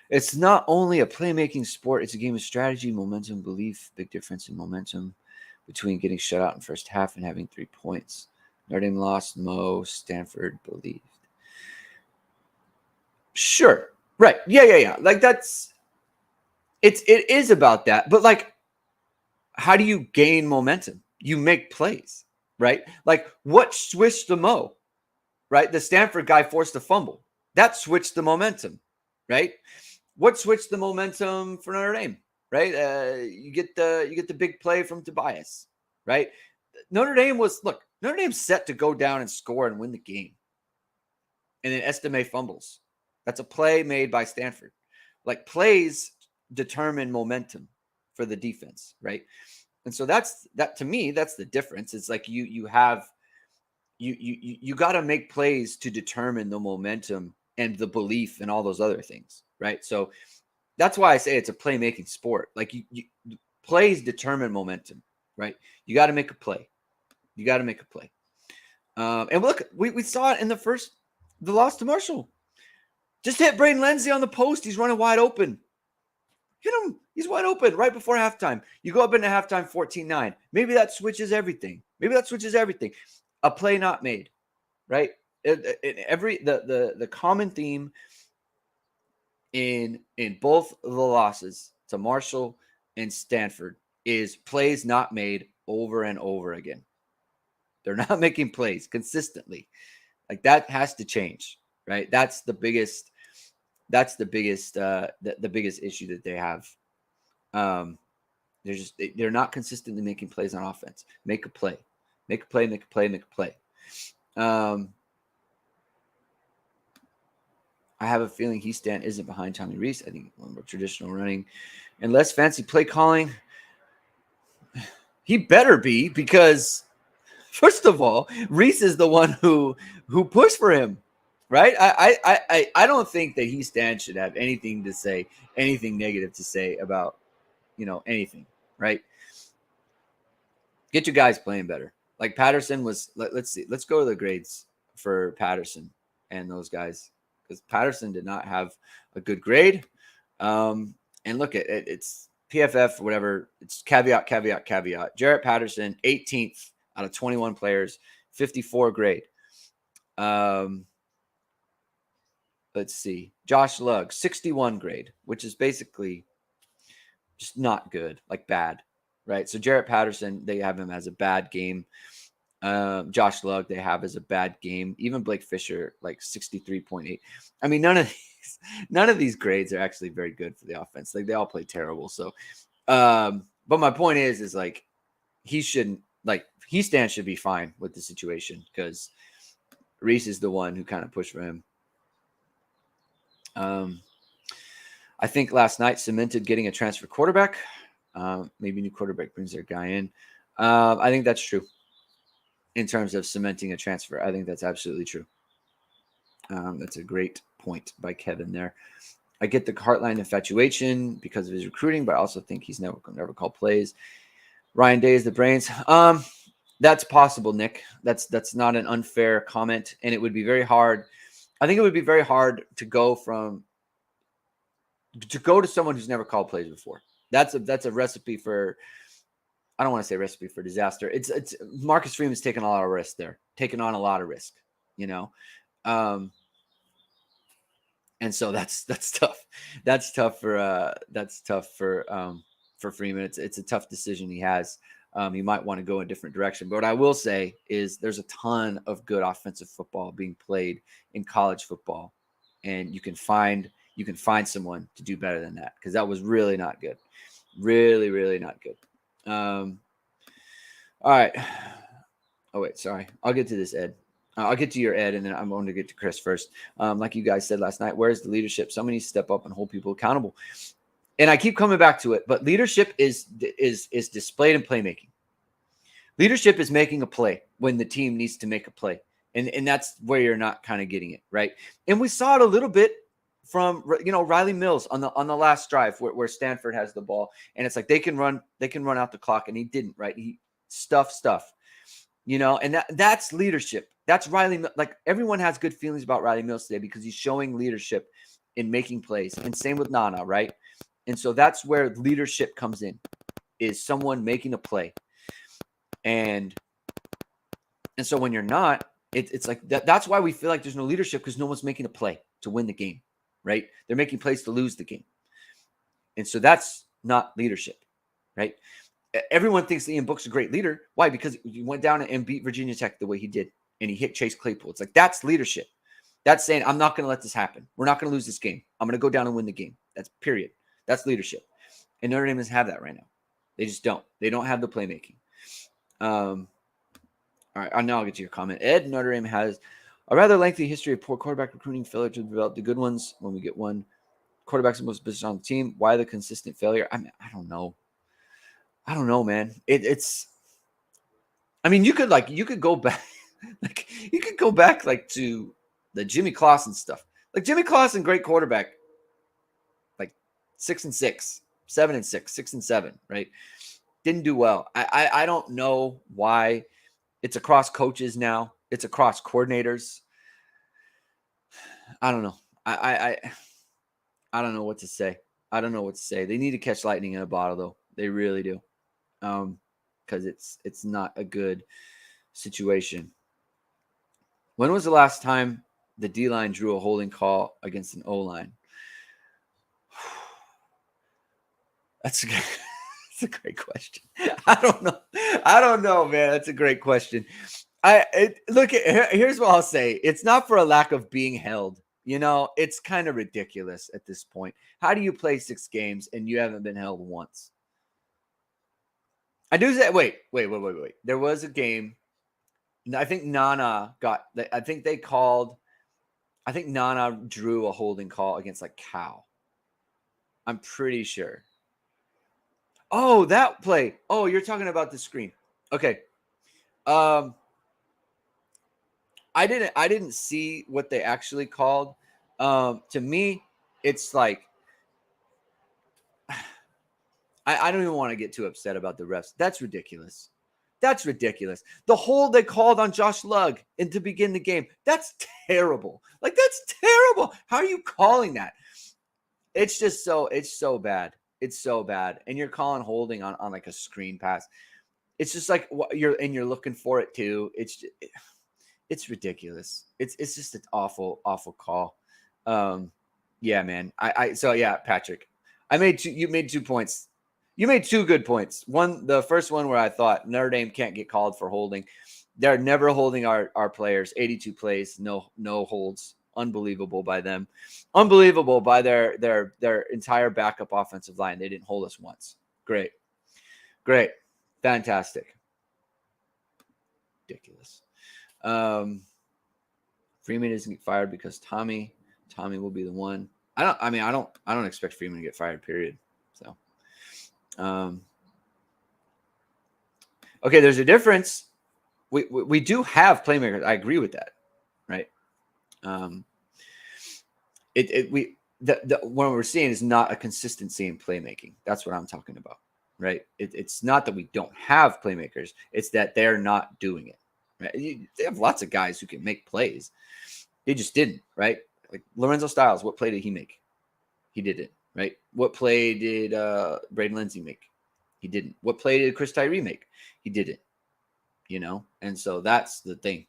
It's not only a playmaking sport. It's a game of strategy, momentum, belief. Big difference in momentum between getting shut out in first half and having 3 points. Notre Dame lost. Mo. Stanford believed. Sure. Right. Yeah. Like, it is about that. But, like, how do you gain momentum? You make plays, right? Like, what switched the Mo? Right? The Stanford guy forced a fumble. That switched the momentum, right? What switched the momentum for Notre Dame, right? You get the big play from Tobias, right? Notre Dame's set to go down and score and win the game. And then Estime fumbles. That's a play made by Stanford. Like, plays determine momentum for the defense, right? And so to me, that's the difference. It's like you got to make plays to determine the momentum and the belief and all those other things, right? So that's why I say it's a playmaking sport. Like, plays determine momentum, right? You got to make a play. And look, we saw it in the loss to Marshall. Just hit Braden Lenzy on the post. He's running wide open. Hit him. He's wide open right before halftime. You go up into halftime 14-9. Maybe that switches everything. A play not made, right? The common theme in both the losses to Marshall and Stanford is plays not made over and over again. They're not making plays consistently. Like, that has to change, right? That's the biggest That's the biggest the biggest issue that they have. They're not consistently making plays on offense. Make a play. Make a play, make a play, make a play. I have a feeling Hiestand isn't behind Tommy Rees. I think more traditional running and less fancy play calling. He better be, because first of all, Rees is the one who pushed for him, right? I don't think that Hiestand should have anything negative to say about anything, right? Get your guys playing better. Like Patterson was. Let's see. Let's go to the grades for Patterson and those guys, because Patterson did not have a good grade. And look at it. It's PFF, whatever. It's caveat. Jarrett Patterson, 18th out of 21 players, 54 grade. Let's see. Josh Lugg, 61 grade, which is basically just not good, like bad, right? So Jarrett Patterson, they have him as a bad game. Josh Lugg, they have as a bad game. Even Blake Fisher, like 63.8. I mean, none of these grades are actually very good for the offense. Like, they all play terrible. So, but my point is like, Hiestand should be fine with the situation, because Rees is the one who kind of pushed for him. I think last night cemented getting a transfer quarterback. Maybe new quarterback brings their guy in. I think that's true. In terms of cementing a transfer, I think that's absolutely true. That's a great point by Kevin there. I get the Heartline infatuation because of his recruiting, but I also think he's never called plays. Ryan Day is the brains. That's possible, Nick. That's not an unfair comment, and it would be very hard. I think it would be very hard to go to someone who's never called plays before. That's a recipe for. I don't want to say recipe for disaster. It's Marcus Freeman's taking a lot of risk there, taking on a lot of risk, and so that's tough. That's tough for Freeman. It's a tough decision he has. He might want to go in a different direction. But what I will say is there's a ton of good offensive football being played in college football, and you can find someone to do better than that, because that was really not good. Really, really not good. All right. Oh, wait, sorry. I'll get to this, Ed. I'll get to your Ed, and then I'm going to get to Chris first. Like you guys said last night, where's the leadership? Somebody needs to step up and hold people accountable. And I keep coming back to it, but leadership is displayed in playmaking. Leadership is making a play when the team needs to make a play. And that's where you're not kind of getting it, right? And we saw it a little bit from Riley Mills on the last drive where Stanford has the ball, and it's like they can run out the clock, and he didn't, right? He stuff, and that's leadership. That's Riley. Like, everyone has good feelings about Riley Mills today because he's showing leadership in making plays, and same with Nana, right? And so that's where leadership comes in, is someone making a play, and so when you're not, it's like that's why we feel like there's no leadership, because no one's making a play to win the game. Right? They're making plays to lose the game. And so that's not leadership, right? Everyone thinks Ian Book's a great leader. Why? Because he went down and beat Virginia Tech the way he did, and he hit Chase Claypool. It's like, that's leadership. That's saying, I'm not going to let this happen. We're not going to lose this game. I'm going to go down and win the game. That's period. That's leadership. And Notre Dame doesn't have that right now. They just don't. They don't have the playmaking. All right, now I'll get to your comment. Ed, Notre Dame has a rather lengthy history of poor quarterback recruiting, failure to develop the good ones. When we get one quarterback's the most position on the team, why the consistent failure? I mean, I don't know. Man. It's. I mean, you could go back, to the Jimmy Clausen stuff. Like, Jimmy Clausen, great quarterback, like 6-6, 7-6, 6-7, right? Didn't do well. I don't know why. It's across coaches now. It's across coordinators. I don't know. I don't know what to say. They need to catch lightning in a bottle, though. They really do. Because it's not a good situation. When was the last time the D-line drew a holding call against an O-line? That's a great question. I don't know, man. That's a great question. Here's what I'll say. It's not for a lack of being held. You know, it's kind of ridiculous at this point. How do you play 6 games and you haven't been held once? I do say, wait. There was a game. I think Nana got. I think they called. I think Nana drew a holding call against like Cal. I'm pretty sure. Oh, that play. Oh, you're talking about the screen. Okay. Um, I didn't see what they actually called. To me, it's like I don't even want to get too upset about the refs. That's ridiculous. That's ridiculous. The hold they called on Josh Lugg to begin the game. That's terrible. Like, that's terrible. How are you calling that? It's just it's so bad. It's so bad. And you're calling holding on like a screen pass. It's just like you're looking for it too. It's ridiculous. It's just an awful call. Yeah, man. So yeah, Patrick. You made 2 points. You made 2 good points. One, the first one where I thought Notre Dame can't get called for holding. They're never holding our players. 82 plays, no holds. Unbelievable by them. Unbelievable by their entire backup offensive line. They didn't hold us once. Great. Fantastic. Ridiculous. Freeman doesn't get fired because Tommy will be the one. I don't expect Freeman to get fired, period. So okay, there's a difference. We do have playmakers. I agree with that, right? What we're seeing is not a consistency in playmaking. That's what I'm talking about, right? It's not that we don't have playmakers. It's that they're not doing it. Right? They have lots of guys who can make plays. They just didn't, right? Like Lorenzo Styles, what play did he make? He didn't, right? What play did Braden Lindsey make? He didn't. What play did Chris Tyree make? He didn't. You know, and so that's the thing.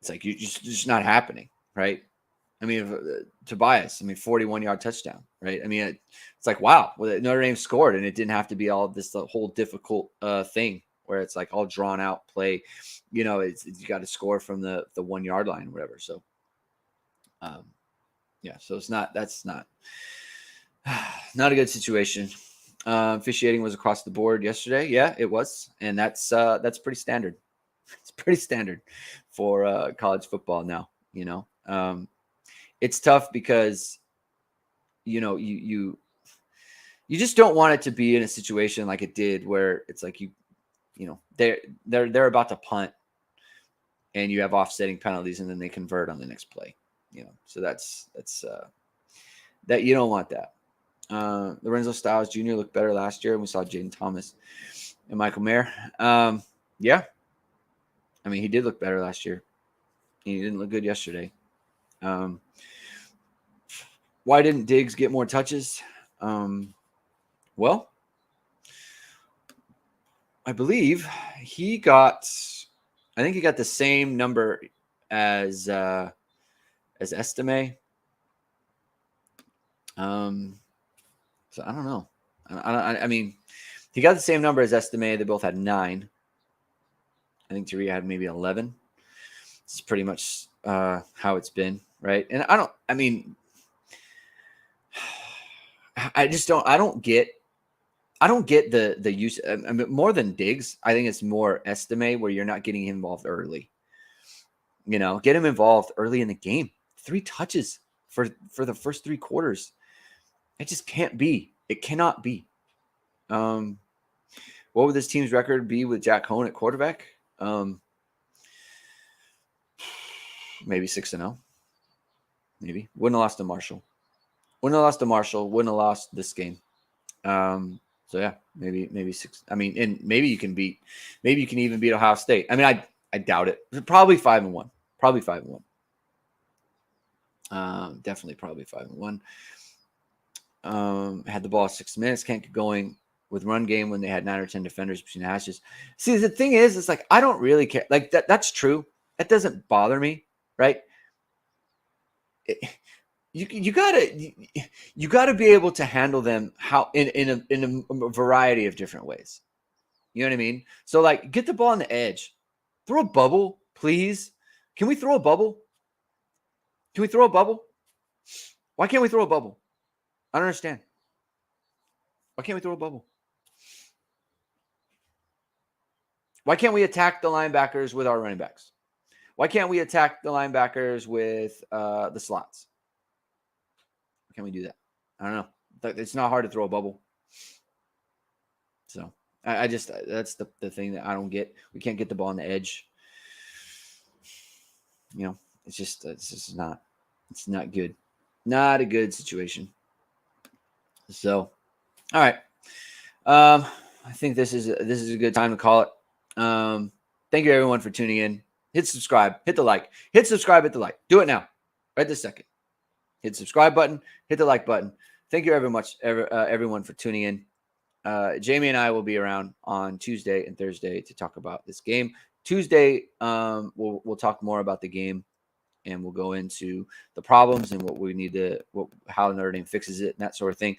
It's like it's just not happening, right? I mean, Tobias, 41-yard touchdown, right? I mean, it's like, wow, Notre Dame scored, and it didn't have to be all this whole difficult thing where it's like all drawn out play. You know, you got to score from the 1-yard line or whatever. So, yeah, so that's not a good situation. Officiating was across the board yesterday. Yeah, it was, and that's pretty standard. It's pretty standard for college football now. You know, it's tough because you know you just don't want it to be in a situation like it did where it's like you know they're about to punt and you have offsetting penalties and then they convert on the next play. You know, so that's that you don't want that. Lorenzo Styles Jr. looked better last year, and we saw Jaden Thomas and Michael Mayer. Yeah, I mean he did look better last year. He didn't look good yesterday. Why didn't Diggs get more touches? Well, I believe he got. I think he got the same number as Estime. So I don't know. I mean, he got the same number as Estime. They both had 9. I think Tariq had maybe 11. It's pretty much how it's been, right? And I don't get the use. I mean, more than Diggs, I think it's more Estime where you're not getting him involved early. You know, get him involved early in the game. 3 touches for the first 3 quarters. It just can't be. It cannot be. What would this team's record be with Jack Cohn at quarterback? Maybe 6-0. Maybe. Wouldn't have lost to Marshall. Wouldn't have lost this game. So yeah, maybe 6. I mean, and maybe you can even beat Ohio State. I mean, I doubt it. Probably 5-1. Probably 5-1. Definitely probably 5-1. Had the ball 6 minutes, can't get going with run game when they had 9 or 10 defenders between the hashes. See, the thing is, it's like I don't really care. Like that's true. That doesn't bother me, right? You gotta be able to handle them in a variety of different ways. You know what I mean? So like, get the ball on the edge, throw a bubble, please. Can we throw a bubble? Can we throw a bubble? Why can't we throw a bubble? I don't understand. Why can't we throw a bubble? Why can't we attack the linebackers with our running backs? Why can't we attack the linebackers with the slots? Why can't we do that? I don't know. It's not hard to throw a bubble. So I just, that's the thing that I don't get. We can't get the ball on the edge. You know, it's just not good. Not a good situation. So, all right. I think this is a good time to call it. Thank you everyone for tuning in. Hit subscribe, hit the like, hit subscribe, hit the like. Do it now, right this second. Hit subscribe button, hit the like button. Thank you very much, everyone, for tuning in. Jamie and I will be around on Tuesday and Thursday to talk about this game. Tuesday, we'll talk more about the game, and we'll go into the problems and what we need to, how Notre Dame fixes it and that sort of thing.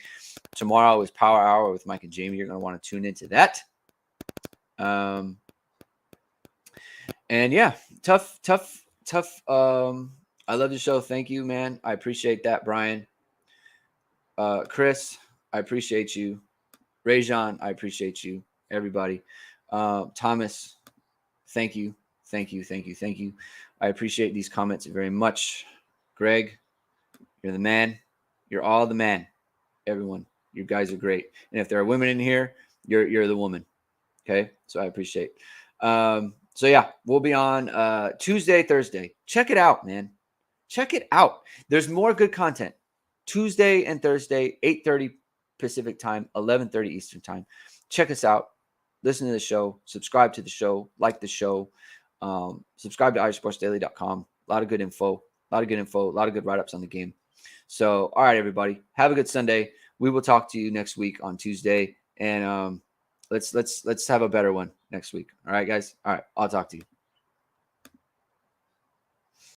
Tomorrow is Power Hour with Mike and Jamie. You're going to want to tune into that. And yeah, tough. I love the show. Thank you, man. I appreciate that, Brian. Chris, I appreciate you. Rajon, I appreciate you. Everybody. Thomas, thank you. I appreciate these comments very much. Greg, you're the man. You're all the man. Everyone, you guys are great. And if there are women in here, you're the woman. Okay, so I appreciate. So yeah, we'll be on Tuesday, Thursday. Check it out, man. Check it out. There's more good content. Tuesday and Thursday, 8:30 Pacific time, 11:30 Eastern time. Check us out. Listen to the show. Subscribe to the show. Like the show. Subscribe to irishsportsdaily.com. A lot of good info. A lot of good write-ups on the game. So, all right, everybody. Have a good Sunday. We will talk to you next week on Tuesday. And let's have a better one next week. All right, guys. All right. I'll talk to you.